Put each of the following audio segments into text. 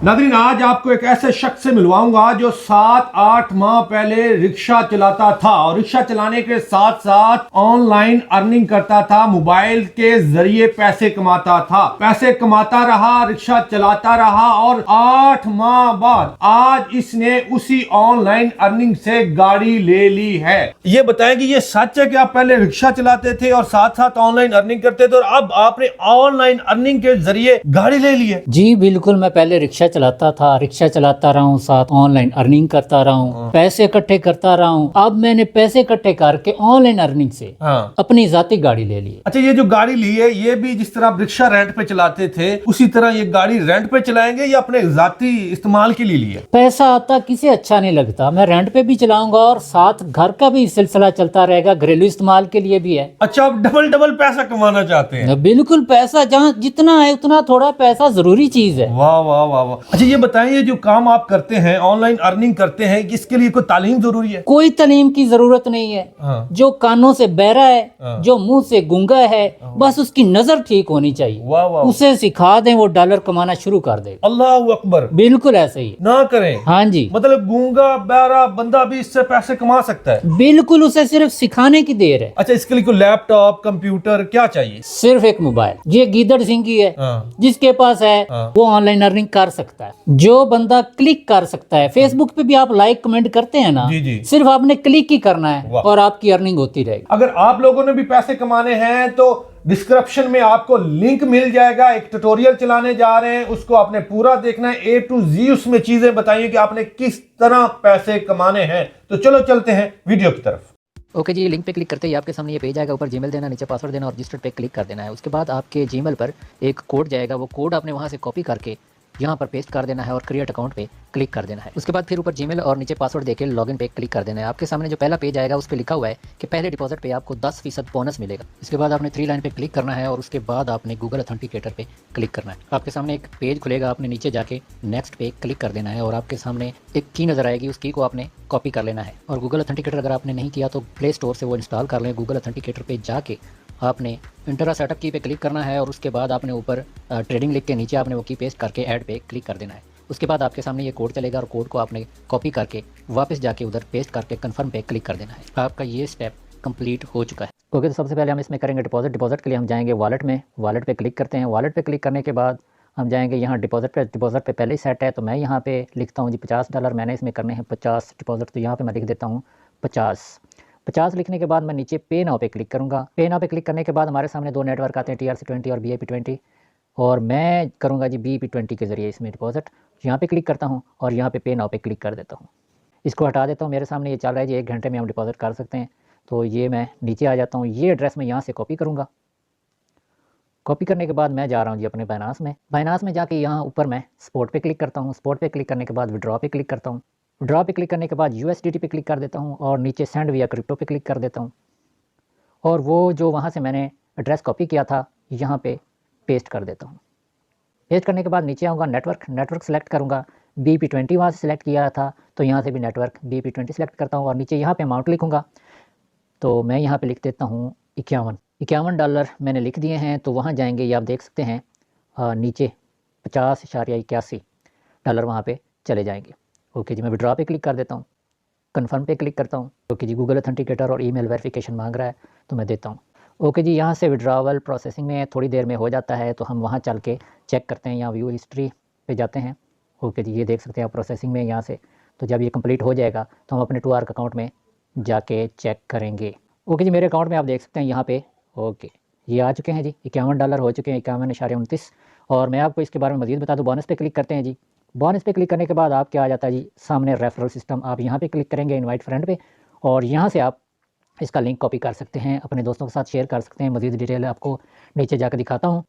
नाज़रीन, आज आपको एक ऐसे शख्स से मिलवाऊंगा जो 7-8 माह पहले रिक्शा चलाता था और रिक्शा चलाने के साथ साथ ऑनलाइन अर्निंग करता था, मोबाइल के जरिए पैसे कमाता था, पैसे कमाता रहा, रिक्शा चलाता रहा और 8 माह बाद आज इसने उसी ऑनलाइन अर्निंग से गाड़ी ले ली है। ये बताएं कि ये सच है कि आप पहले रिक्शा चलाते थे और साथ साथ ऑनलाइन अर्निंग करते थे और अब आपने ऑनलाइन अर्निंग के जरिए गाड़ी ले ली है? जी बिल्कुल, मैं पहले रिक्शा चलाता था, रिक्शा चलाता रहा हूँ, साथ ऑनलाइन अर्निंग करता रहा हूँ, पैसे इकट्ठे करता रहा हूँ। अब मैंने पैसे इकट्ठे करके ऑनलाइन अर्निंग से अपनी जाती गाड़ी ले ली। अच्छा, ये जो गाड़ी ली है ये भी जिस तरह आप रिक्शा रेंट पे चलाते थे उसी तरह ये गाड़ी रेंट पे चलाएंगे या अपने जाती इस्तेमाल के लिए ली है? पैसा आता किसे अच्छा नहीं लगता, मैं रेंट पे भी चलाऊंगा और साथ घर का भी सिलसिला चलता रहेगा, घरेलू इस्तेमाल के लिए भी है। अच्छा, आप डबल डबल पैसा कमाना चाहते हैं? बिल्कुल, पैसा जहाँ जितना है उतना थोड़ा पैसा जरूरी चीज है। वाह वाह वाह वाह। अच्छा, ये बताइए जो काम आप करते हैं, ऑनलाइन अर्निंग करते हैं, इसके लिए कोई तालीम जरूरी है? कोई तालीम की जरूरत नहीं है। जो कानों से बहरा है, जो मुंह से गूंगा है, बस उसकी नजर ठीक होनी चाहिए। वाह वाह। उसे सिखा दें, वो डॉलर कमाना शुरू कर देगा। अल्लाह अकबर। बिल्कुल ऐसे ही ना करें। हाँ जी, मतलब गूंगा बहरा बंदा भी इससे पैसे कमा सकता है? बिल्कुल, उसे सिर्फ सिखाने की देर है। अच्छा, इसके लिए कोई लैपटॉप कंप्यूटर क्या चाहिए? सिर्फ एक मोबाइल। ये गीदड़ सिंह की है, जिसके पास है वो ऑनलाइन अर्निंग कर सकता है। जो बंदा क्लिक कर सकता है, फेसबुक पे भी आप लाइक कमेंट करते हैं ना, जी जी। सिर्फ आपने क्लिक ही करना है और आपकी अर्निंग होती रहेगी। अगर आप लोगों ने भी पैसे कमाने हैं तो डिस्क्रिप्शन में आपको लिंक मिल जाएगा। एक ट्यूटोरियल चलाने जा रहे हैं, उसको आपने पूरा देखना है, A to Z उसमें चीजें बताइए कि आपने किस तरह पैसे कमाने हैं। तो चलो चलते हैं वीडियो की तरफ। ओके जी, लिंक पे क्लिक करते ही आपके सामने ये पेज आएगा। ऊपर जीमेल देना, नीचे पासवर्ड देना और रजिस्टर पे क्लिक कर देना है। उसके बाद आपके जीमेल पर एक कोड जाएगा, वो कोड आपने वहाँ से कॉपी करके यहाँ पर पेस्ट कर देना है और क्रिएट अकाउंट पे क्लिक कर देना है। उसके बाद फिर ऊपर जीमेल और नीचे पासवर्ड देके लॉगिन पे क्लिक कर देना है। आपके सामने जो पहला पेज आएगा उस पर लिखा हुआ है कि पहले डिपॉजिट पे आपको 10% बोनस मिलेगा। इसके बाद आपने 3 लाइन पे क्लिक करना है और उसके बाद आपने गूगल ऑथेंटिकेटर पे क्लिक करना है। आपके सामने एक पेज खुलेगा, आपने नीचे जाके नेक्स्ट पे क्लिक कर देना है और आपके सामने एक की नज़र आएगी, उस की को आपने कॉपी कर लेना है। और गूगल ऑथेंटिकेटर अगर आपने नहीं किया तो प्ले स्टोर से वो इंस्टॉल कर लें। गूगल ऑथेंटिकेटर पे जाके आपने इंटर सेटअप की पे क्लिक करना है और उसके बाद आपने ऊपर ट्रेडिंग लिख के नीचे आपने वो की पेस्ट करके ऐड पे क्लिक कर देना है। उसके बाद आपके सामने ये कोड चलेगा और कोड को आपने कॉपी करके वापस जाके उधर पेस्ट करके कन्फर्म पे क्लिक कर देना है। आपका ये स्टेप कंप्लीट हो चुका है। ओके, तो सबसे पहले हम इसमें करेंगे डिपॉजिट। डिपॉजिट के लिए हम जाएंगे वॉलेट में, वॉलेट पे क्लिक करते हैं। वॉलेट पे क्लिक करने के बाद हम जाएंगे यहाँ डिपॉजिट पे। डिपॉजिट पे पहले ही सेट है तो मैं यहाँ पे लिखता हूँ जी $50 मैंने इसमें करने हैं 50 डिपॉजिट, तो यहाँ पे मैं लिख देता हूँ 50 लिखने के बाद मैं नीचे पे नाउ पे क्लिक करूँगा। पे नाउ पे क्लिक करने के बाद हमारे सामने 2 नेटवर्क आते हैं, TRC20 और BIP20, और मैं करूँगा जी BIP20 के ज़रिए इसमें डिपॉजिट। यहाँ पे क्लिक करता हूँ और यहाँ पे पे नाउ पे क्लिक कर देता हूँ। इसको हटा देता हूँ। मेरे सामने ये चल रहा है जी 1 घंटे में हम डिपॉजिट कर सकते हैं। तो ये मैं नीचे आ जाता हूँ। ये एड्रेस मैं यहाँ से कॉपी करूँगा। कॉपी करने के बाद मैं जा रहा हूँ जी अपने बाइनांस में। बाइनांस में जाके यहाँ ऊपर मैं स्पॉट पे क्लिक करता हूँ। स्पॉट पे क्लिक करने के बाद विड्रॉ पे क्लिक करता हूँ। विड्रॉ पे क्लिक करने के बाद USDT पे क्लिक कर देता हूँ और नीचे सेंड विया क्रिप्टो पे क्लिक कर देता हूँ और वो जो वहाँ से मैंने एड्रेस कॉपी किया था यहाँ पे पेस्ट कर देता हूँ। पेस्ट करने के बाद नीचे आऊँगा, नेटवर्क सेलेक्ट करूँगा। BIP20 वहाँ से सिलेक्ट किया था तो यहाँ से भी नेटवर्क BIP20 सेलेक्ट करता हूँ और नीचे यहाँ पे अमाउंट लिखूँगा। तो मैं यहाँ पे लिख देता हूँ $51 मैंने लिख दिए हैं। तो वहाँ जाएंगे, ये आप देख सकते हैं नीचे $50.81 वहाँ पे चले जाएंगे। ओके जी, मैं विड्रॉ पे क्लिक कर देता हूँ, कन्फर्म पे क्लिक करता हूँ। ओके जी, गूगल ऑथेंटिकेटर और ईमेल वेरिफिकेशन मांग रहा है तो मैं देता हूँ। ओके जी, यहाँ से विड्रॉवल प्रोसेसिंग में थोड़ी देर में हो जाता है तो हम वहाँ चल के चेक करते हैं। यहाँ व्यू हिस्ट्री पे जाते हैं। ओके जी, ये देख सकते हैं आप प्रोसेसिंग में यहाँ से। तो जब ये कंप्लीट हो जाएगा तो हम अपने 2R अकाउंट में जाके चेक करेंगे। ओके जी, मेरे अकाउंट में आप देख सकते हैं यहाँ पे ओके ये आ चुके हैं जी, $51 हो चुके हैं, 51.29। और मैं आपको इसके बारे में मज़ीद बता दूँ। बोनस पे क्लिक करते हैं जी। बोनस पे क्लिक करने के बाद आप क्या आ जाता है जी सामने रेफरल सिस्टम। आप यहाँ पे क्लिक करेंगे इनवाइट फ्रेंड पे और यहाँ से आप इसका लिंक कॉपी कर सकते हैं, अपने दोस्तों के साथ शेयर कर सकते हैं। मज़ीद डिटेल आपको नीचे जाकर दिखाता हूँ।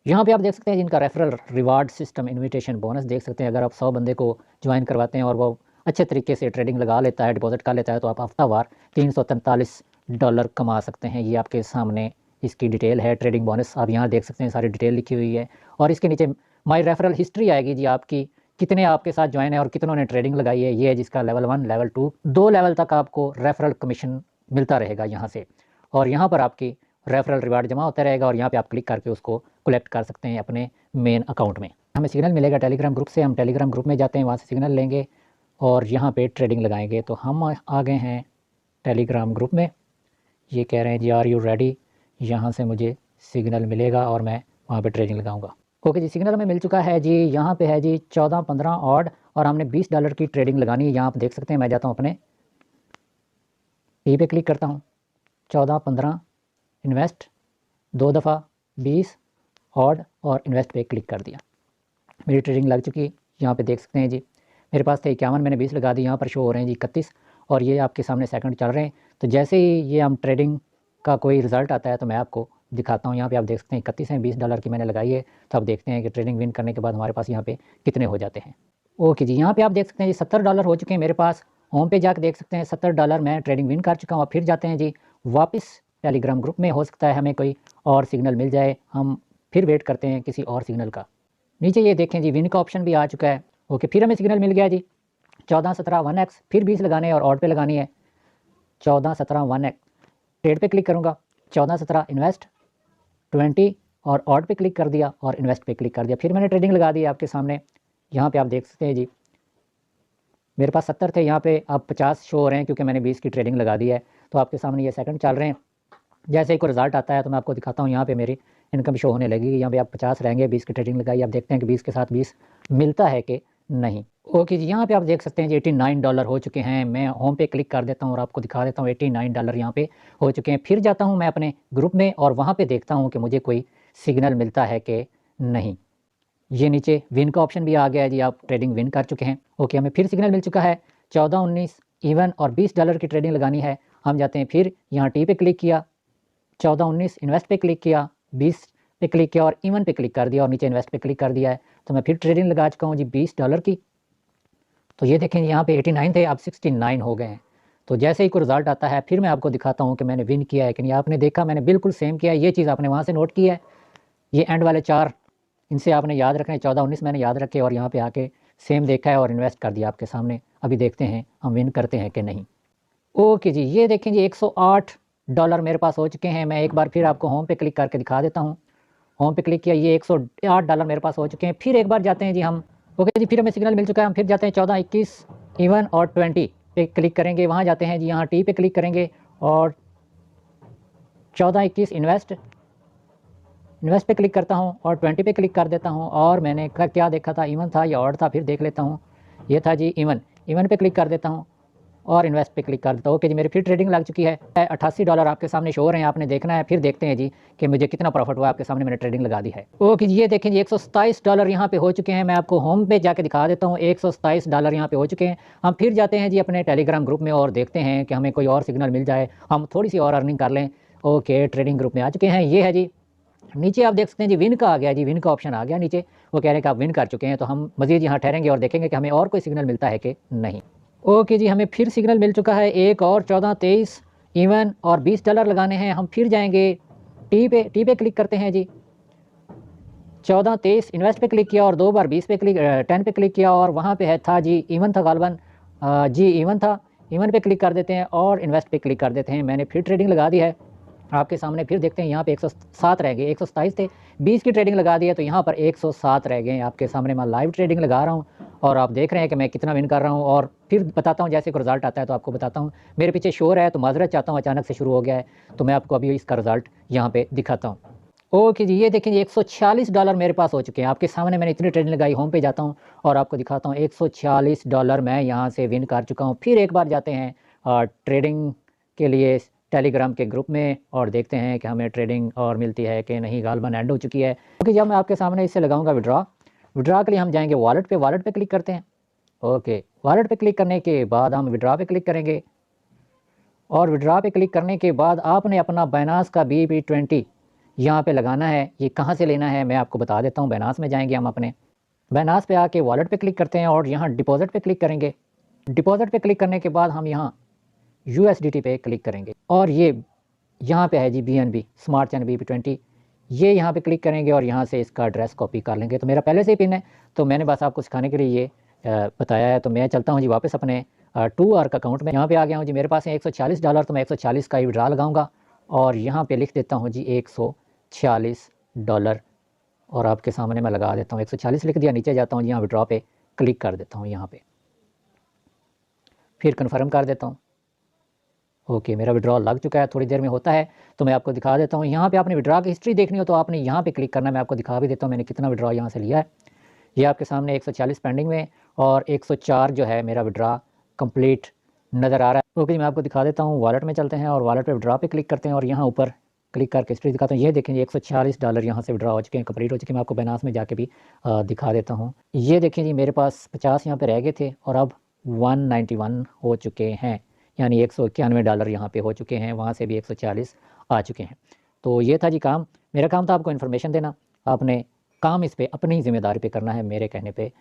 यहाँ पे आप देख सकते हैं जिनका referral reward system invitation bonus देख सकते हैं। अगर आप 100 बंदे को ज्वाइन करवाते हैं और वो अच्छे तरीके से ट्रेडिंग लगा लेता है, डिपॉजिट कर लेता है, तो आप हफ्तावार $343 कमा सकते हैं। ये आपके सामने इसकी डिटेल है, ट्रेडिंग बोनस आप यहाँ देख सकते हैं, सारी डिटेल लिखी हुई है। और इसके नीचे माई रेफरल हिस्ट्री आएगी जी, आपकी कितने आपके साथ ज्वाइन है और कितनों ने ट्रेडिंग लगाई है। ये है जिसका लेवल 1, लेवल 2, 2 लेवल तक आपको रेफरल कमीशन मिलता रहेगा यहाँ से। और यहाँ पर आपकी रेफरल रिवार्ड जमा होता रहेगा और यहाँ पे आप क्लिक करके उसको कलेक्ट कर सकते हैं अपने मेन अकाउंट में। हमें सिग्नल मिलेगा टेलीग्राम ग्रुप से, हम टेलीग्राम ग्रुप में जाते हैं, वहाँ से सिग्नल लेंगे और यहाँ पे ट्रेडिंग लगाएंगे। तो हम आ गए हैं टेलीग्राम ग्रुप में। ये कह रहे हैं जी आर यू रेडी, यहाँ से मुझे सिग्नल मिलेगा और मैं वहाँ पे ट्रेडिंग लगाऊंगा। ओके जी, सिग्नल हमें मिल चुका है जी। यहाँ पे है जी 14-15 ऑड और हमने $20 की ट्रेडिंग लगानी है। यहाँ आप देख सकते हैं, मैं जाता हूँ अपने टी पे क्लिक करता हूँ, 14-15 इन्वेस्ट, 2 दफ़ा 20 ऑड और इन्वेस्ट पे क्लिक कर दिया। मेरी ट्रेडिंग लग चुकी है। यहाँ पे देख सकते हैं जी, मेरे पास थे 51, मैंने 20 लगा दी। यहाँ पर शो हो रहे हैं जी 31 और ये आपके सामने सेकंड चल रहे हैं। तो जैसे ही ये हम ट्रेडिंग का कोई रिज़ल्ट आता है तो मैं आपको दिखाता हूँ। यहाँ पे आप देख सकते हैं 31 हैं, $20 की मैंने लगाई है। तो आप देखते हैं कि ट्रेडिंग विन करने के बाद हमारे पास यहाँ पे कितने हो जाते हैं। ओके जी, यहाँ पे आप देख सकते हैं जी $70 हो चुके हैं मेरे पास। होम पे जाकर देख सकते हैं $70 मैं ट्रेडिंग विन कर चुका हूँ। अब फिर जाते हैं जी वापस टेलीग्राम ग्रुप में, हो सकता है हमें कोई और सिग्नल मिल जाए, हम फिर वेट करते हैं किसी और सिग्नल का। नीचे ये देखें जी विन का ऑप्शन भी आ चुका है। ओके, फिर हमें सिग्नल मिल गया जी 14-17 1x, फिर 20 लगाने हैं और ऑड पे लगानी है। 14-17 1x ट्रेड पे क्लिक करूँगा, 14-17 इन्वेस्ट 20 और ऑड पे क्लिक कर दिया और इन्वेस्ट पे क्लिक कर दिया। फिर मैंने ट्रेडिंग लगा दी आपके सामने। यहाँ पे आप देख सकते हैं जी, मेरे पास 70 थे, यहाँ पे अब 50 शो हो रहे हैं क्योंकि मैंने 20 की ट्रेडिंग लगा दी है। तो आपके सामने ये सेकंड चल रहे हैं। जैसे ही कोई रिजल्ट आता है तो मैं आपको दिखाता हूँ। यहाँ पे मेरी इनकम शो होने लगेगी। यहाँ पे आप 50 रहेंगे, 20 की ट्रेडिंग लगाई, आप देखते हैं कि 20 के साथ 20 मिलता है कि नहीं। ओके जी, यहाँ पे आप देख सकते हैं जी $89 हो चुके हैं। मैं होम पे क्लिक कर देता हूँ और आपको दिखा देता हूँ $89 यहाँ पे हो चुके हैं। फिर जाता हूँ मैं अपने ग्रुप में और वहाँ पे देखता हूँ कि मुझे कोई सिग्नल मिलता है कि नहीं। ये नीचे विन का ऑप्शन भी आ गया है जी, आप ट्रेडिंग विन कर चुके हैं। ओके, हमें फिर सिग्नल मिल चुका है 14-19 इवन और $20 की ट्रेडिंग लगानी है। हम जाते हैं, फिर यहाँ टी पे क्लिक किया, 14-19 इन्वेस्ट पे क्लिक किया, 20 पे क्लिक किया और इवन पे क्लिक कर दिया और नीचे इन्वेस्ट पे क्लिक कर दिया है। तो मैं फिर ट्रेडिंग लगा चुका हूँ जी $20 की। तो ये देखें यहाँ पे 89 थे, अब 69 हो गए हैं। तो जैसे ही कोई रिजल्ट आता है फिर मैं आपको दिखाता हूँ कि मैंने विन किया है कि नहीं। आपने देखा मैंने बिल्कुल सेम किया है, ये चीज़ आपने वहाँ से नोट की है। ये एंड वाले 4 इनसे आपने याद रखना है, 14-19 मैंने याद रखे और यहाँ पे आके सेम देखा है और इन्वेस्ट कर दिया आपके सामने। अभी देखते हैं हम विन करते हैं कि नहीं। ओके जी, ये देखें जी $108 मेरे पास हो चुके हैं। मैं एक बार फिर आपको होम पे क्लिक करके दिखा देता हूँ। होम पे क्लिक किया, ये $108 मेरे पास हो चुके हैं। फिर एक बार जाते हैं जी हम। ओके जी, फिर हमें सिग्नल मिल चुका है। हम फिर जाते हैं 14-21 इवन और 20 पे क्लिक करेंगे। वहाँ जाते हैं जी, यहाँ टी पे क्लिक करेंगे और 14-21 इन्वेस्ट पे क्लिक करता हूँ और 20 पे क्लिक कर देता हूँ। और मैंने क्या देखा था, इवन था या ऑड था, फिर देख लेता हूँ। ये था जी इवन पे क्लिक कर देता हूँ और इन्वेस्ट पे क्लिक कर देता हूँ। ओके जी, मेरी फिर ट्रेडिंग लग चुकी है। $88 आपके सामने शो हो रहे हैं, आपने देखना है। फिर देखते हैं जी कि मुझे कितना प्रॉफिट हुआ। आपके सामने मैंने ट्रेडिंग लगा दी है। ओके जी, ये देखें जी $127 यहाँ पे हो चुके हैं। मैं आपको होम पे जाके दिखा देता हूँ। $127 यहाँ पे हो चुके हैं। हम फिर जाते हैं जी अपने टेलीग्राम ग्रुप में और देखते हैं कि हमें कोई और सिग्नल मिल जाए, हम थोड़ी सी और अर्निंग कर लें। ओके, ट्रेडिंग ग्रुप में आ चुके हैं। ये है जी, नीचे आप देख सकते हैं जी विन का आ गया जी, विन का ऑप्शन आ गया नीचे। वो कह रहे हैं कि आप विन कर चुके हैं। तो हम मज़ीद यहाँ ठहरेंगे और देखेंगे कि हमें और कोई सिग्नल मिलता है कि नहीं। ओके जी, हमें फिर सिग्नल मिल चुका है एक और 14-23 इवन और $20 लगाने हैं। हम फिर जाएंगे टी पे क्लिक करते हैं जी, 14-23 इन्वेस्ट पे क्लिक किया और 2 बार 10 पे क्लिक किया और वहाँ पे है था जी इवन था गालबन, जी इवन था। इवन पे क्लिक कर देते हैं और इन्वेस्ट पे क्लिक कर देते हैं। मैंने फिर ट्रेडिंग लगा दी है आपके सामने। फिर देखते हैं यहाँ पे 107 रह गए, 127 थे, 20 की ट्रेडिंग लगा दी है तो यहाँ पर 107 रह गए आपके सामने। मैं लाइव ट्रेडिंग लगा रहा हूँ और आप देख रहे हैं कि मैं कितना विन कर रहा हूँ। और फिर बताता हूँ, जैसे कोई रिजल्ट आता है तो आपको बताता हूँ। मेरे पीछे शोर है तो माजरत चाहता हूँ, अचानक से शुरू हो गया है तो मैं आपको अभी इसका रिजल्ट यहाँ पे दिखाता हूँ। ओके जी, ये देखें जी $146 मेरे पास हो चुके हैं। आपके सामने मैंने इतनी ट्रेडिंग लगाई। होम पे जाता हूँ और आपको दिखाता हूँ, $146 मैं यहाँ से विन कर चुका हूँ। फिर एक बार जाते हैं ट्रेडिंग के लिए टेलीग्राम के ग्रुप में और देखते हैं कि हमें ट्रेडिंग और मिलती है कि नहीं। गालबन एंड हो चुकी है। ओके, जब मैं आपके सामने इससे लगाऊंगा विड्रा के लिए हम जाएंगे वॉलेट पे क्लिक करते हैं। ओके, वॉलेट पे क्लिक करने के बाद हम विड्रा पे क्लिक करेंगे और विड्रा पे क्लिक करने के बाद आपने अपना बाइनास का BB20 यहाँ पे लगाना है। ये कहाँ से लेना है मैं आपको बता देता हूँ। बाइनास में जाएंगे, हम अपने बाइनास पे आके वॉलेट पे क्लिक करते हैं और यहाँ डिपॉजिट पे क्लिक करेंगे। डिपॉजिट पे क्लिक करने के बाद हम यहाँ USDT पे क्लिक करेंगे और ये यहाँ पे है जी BNB स्मार्ट चैन BB20, ये यहाँ पे क्लिक करेंगे और यहाँ से इसका एड्रेस कॉपी कर लेंगे। तो मेरा पहले से ही पिन है तो मैंने बस आपको सिखाने के लिए ये बताया है। तो मैं चलता हूँ जी वापस अपने 2R अकाउंट में। यहाँ पे आ गया हूँ जी, मेरे पास है $146 तो मैं 146 का ही विड्रा लगाऊंगा और यहाँ पे लिख देता हूँ जी $146 और आपके सामने मैं लगा देता हूँ 140 लिख दिया, नीचे जाता हूँ, यहाँ विड्रॉ पे क्लिक कर देता हूँ यहाँ पे, फिर कन्फर्म कर देता हूँ। ओके, मेरा विड्रॉ लग चुका है, थोड़ी देर में होता है तो मैं आपको दिखा देता हूँ। यहाँ पे आपने विड्रॉ की हिस्ट्री देखनी हो तो आपने यहाँ पे क्लिक करना है। मैं आपको दिखा भी देता हूँ मैंने कितना विड्रॉ यहाँ से लिया है। ये आपके सामने 140 पेंडिंग में और 104 जो है मेरा विड्रॉ कंप्लीट नज़र आ रहा है। ओके, मैं आपको दिखा देता हूँ। वॉलेट में चलते हैं और वॉलेट पे विड्रॉ पे क्लिक करते हैं और यहाँ ऊपर क्लिक करके हिस्ट्री दिखाता हूँ। ये देखें, ये $140 यहाँ से विड्रॉ हो चुके हैं, कंप्लीट हो चुके हैं। मैं आपको बाइनेंस में जाके भी दिखा देता हूँ। ये देखें जी, मेरे पास 50 यहाँ पे रह गए थे और अब 191 हो चुके हैं, यानी $191 यहाँ पे हो चुके हैं। वहाँ से भी 140 आ चुके हैं। तो ये था जी काम। मेरा काम था आपको इन्फॉर्मेशन देना, आपने काम इस पे अपनी ज़िम्मेदारी पे करना है, मेरे कहने पे